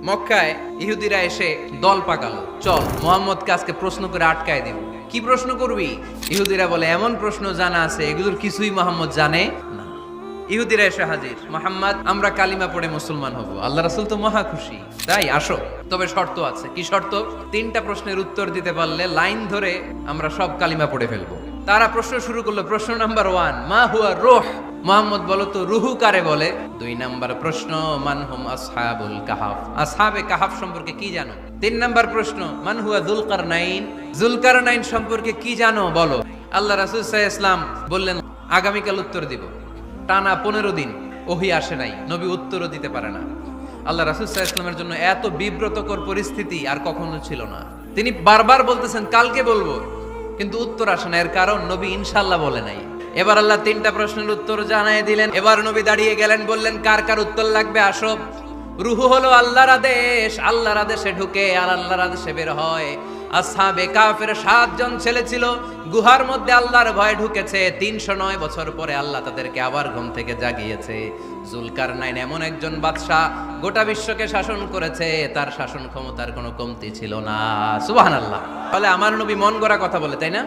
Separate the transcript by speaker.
Speaker 1: মক্কায় ইহুদিরা এসে দল পাকালো, চল মুহাম্মদকে আজকে প্রশ্ন করে আটকায় দিব। কি প্রশ্ন করবি? ইহুদিরা বলে এমন প্রশ্ন জানা আছে এগুলোর কিছুই মুহাম্মদ জানে না। ইহুদিরা এসে হাজির, মুহাম্মদ আমরা কালিমা পড়ে মুসলমান হব, আল্লাহ রাসূল তো মহা খুশি, তাই আসো, তবে শর্ত আছে। কি শর্ত? 3টা প্রশ্নের উত্তর দিতে পারলে লাইন ধরে আমরা সব কালিমা পড়ে ফেলবো। তারা প্রশ্ন শুরু করলো। প্রশ্ন নাম্বার 1, মা হুয়া রূহ? মুহাম্মদ বলো তো রুহু কারে বলে? 2 নাম্বার প্রশ্ন, মান হুম আসহাবুল কাহাফ? আসহাবে কাহাফ সম্পর্কে কি জানো? 3 নাম্বার প্রশ্ন, মান হুয়া যুলকারনাইন? যুলকারনাইন সম্পর্কে কি জানো বলো। আল্লাহ রাসূল সাল্লাল্লাহু আলাইহি ওয়াসাল্লাম বললেন আগামীকাল উত্তর দিব। টানা 15 দিন ওহী আসে নাই, নবী উত্তরও দিতে পারে না। আল্লাহ রাসূল সাল্লাল্লাহু আলাইহি ওয়াসাল্লামের জন্য এত বিব্রতকর পরিস্থিতি আর কখনো ছিল না। তিনি বারবার বলতেছেন কালকে বলবো, কিন্তু উত্তর আসে না। এর কারণ নবী ইনশাআল্লাহ বলে নাই। এবার আল্লাহ 3টা প্রশ্নের উত্তর জানায় দিলেন। এবার নবী দাঁড়িয়ে গেলেন, বললেন কার কার উত্তর লাগবে আসো। রূহু হলো আল্লাহর আদেশ, আল্লাহর আদেশে ঢুকে আর আল্লাহর আদেশে বের হয়। আসহাবে কাফের 7 জন ছেলে ছিল, গুহার মধ্যে আল্লাহর ভয়ে ঢুকেছে। 309 বছর পরে আল্লাহ তাদেরকে আবার ঘুম থেকে জাগিয়েছে। যুলকারনাইন এমন একজন বাদশা, গোটা বিশ্বকে শাসন করেছে, তার শাসন ক্ষমতার কোনো কমতি ছিল না। সুবহানাল্লাহ। তাহলে আমার নবী মন গড়া কথা বলে, তাই না?